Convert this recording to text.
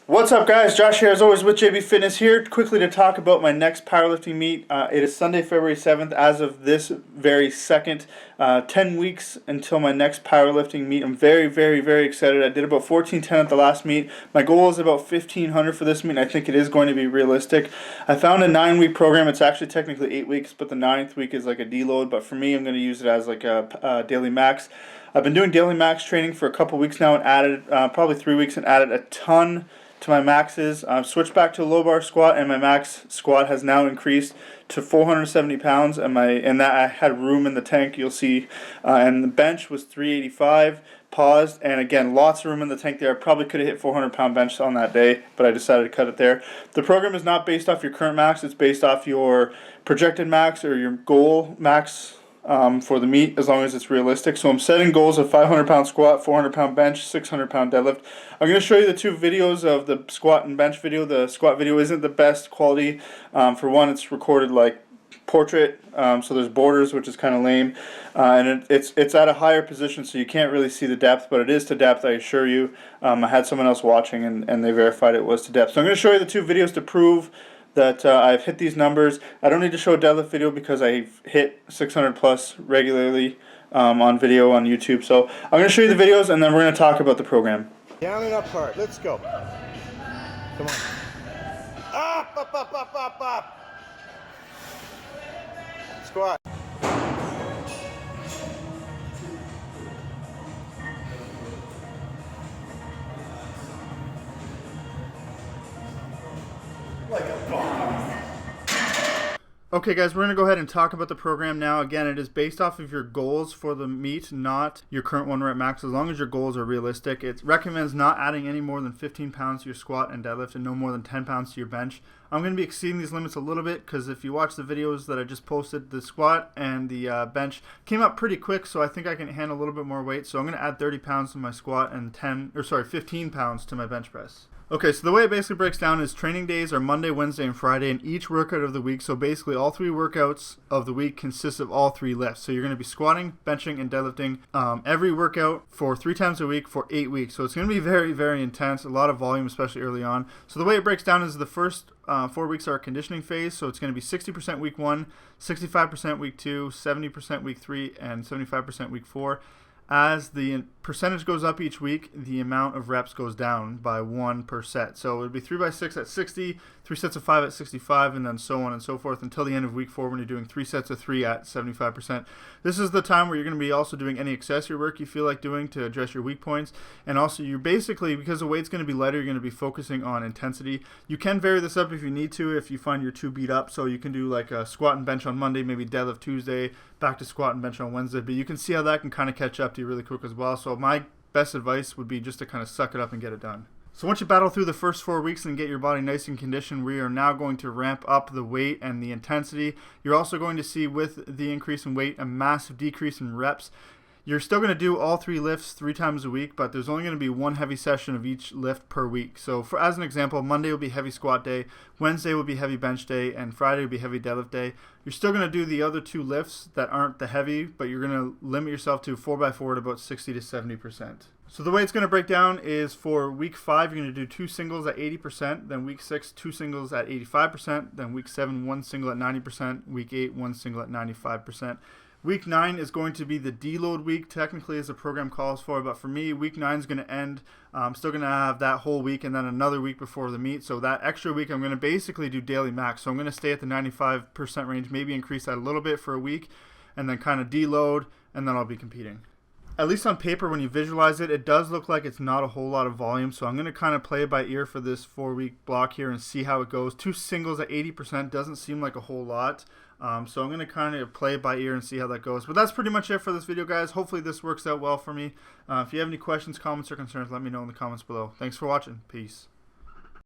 What's up, guys? Josh here, as always, with JB Fitness here, quickly to talk about my next powerlifting meet. It is Sunday, February 7th, as of this very second. 10 weeks until my next powerlifting meet. I'm very excited. I did about 1410 at the last meet. My goal is about 1500 for this meet, and I think it is going to be realistic. I found a 9-week program. It's actually technically 8 weeks, but the 9th week is like a deload, but for me, I'm going to use it as like a daily max. I've been doing daily max training for a couple weeks now and added, probably 3 weeks, and added a ton to my maxes. I've switched back to a low bar squat, and my max squat has now increased to 470 pounds, and that I had room in the tank, you'll see, and the bench was 385, paused, and again, lots of room in the tank there. I probably could have hit 400-pound bench on that day, but I decided to cut it there. The program is not based off your current max, it's based off your projected max or your goal max for the meet, as long as it's realistic. So I'm setting goals of 500-pound squat, 400-pound bench, 600-pound deadlift. I'm going to show you the two videos of the squat and bench video. The squat video isn't the best quality. For one, it's recorded like portrait, so there's borders, which is kind of lame, and it's at a higher position, so you can't really see the depth, but it is to depth, I assure you. I had someone else watching, and they verified it was to depth. So I'm going to show you the two videos to prove that I've hit these numbers. I don't need to show a deadlift video because I've hit 600 plus regularly on video on YouTube. So I'm going to show you the videos, and then we're going to talk about the program. Down and up hard. Let's go. Come on. Up. Squat. Like a bomb. Okay, guys, we're going to go ahead and talk about the program now. Again, it is based off of your goals for the meet, not your current 1 rep max, as long as your goals are realistic. It recommends not adding any more than 15 pounds to your squat and deadlift and no more than 10 pounds to your bench. I'm going to be exceeding these limits a little bit because if you watch the videos that I just posted, the squat and the bench came up pretty quick, so I think I can handle a little bit more weight. So I'm going to add 30 pounds to my squat and 15 pounds to my bench press. Okay, so the way it basically breaks down is training days are Monday, Wednesday, and Friday, and each workout of the week. So basically all 3 workouts of the week consist of all 3 lifts. So you're going to be squatting, benching, and deadlifting every workout for 3 times a week for 8 weeks. So it's going to be very intense, a lot of volume, especially early on. So the way it breaks down is the first 4 weeks are a conditioning phase. So it's going to be 60% week 1, 65% week 2, 70% week 3, and 75% week 4. As the percentage goes up each week, the amount of reps goes down by 1 per set. So it would be 3 by 6 at 60, 3 sets of 5 at 65, and then so on and so forth until the end of week 4 when you're doing 3 sets of 3 at 75%. This is the time where you're going to be also doing any accessory work you feel like doing to address your weak points. And also you're basically, because the weight's going to be lighter, you're going to be focusing on intensity. You can vary this up if you need to, if you find you're too beat up. So you can do like a squat and bench on Monday, maybe deadlift Tuesday, back to squat and bench on Wednesday. But you can see how that can kind of catch up to you really quick as well. So my best advice would be just to kind of suck it up and get it done. So once you battle through the first 4 weeks and get your body nice and conditioned, we are now going to ramp up the weight and the intensity. You're also going to see with the increase in weight a massive decrease in reps. You're still going to do all 3 lifts 3 times a week, but there's only going to be 1 heavy session of each lift per week. So as an example, Monday will be heavy squat day, Wednesday will be heavy bench day, and Friday will be heavy deadlift day. You're still going to do the other 2 lifts that aren't the heavy, but you're going to limit yourself to 4x4 at about 60 to 70%. So the way it's going to break down is for week 5, you're going to do 2 singles at 80%, then week 6, 2 singles at 85%, then week 7, 1 single at 90%, week 8, 1 single at 95%. Week 9 is going to be the deload week, technically, as the program calls for, but for me, week 9 is going to end. I'm still going to have that whole week and then another week before the meet. So that extra week, I'm going to basically do daily max. So I'm going to stay at the 95% range, maybe increase that a little bit for a week, and then kind of deload, and then I'll be competing. At least on paper, when you visualize it, it does look like it's not a whole lot of volume. So I'm going to kind of play it by ear for this 4-week block here and see how it goes. 2 singles at 80% doesn't seem like a whole lot. So I'm going to kind of play it by ear and see how that goes. But that's pretty much it for this video, guys. Hopefully this works out well for me. If you have any questions, comments, or concerns, let me know in the comments below. Thanks for watching. Peace.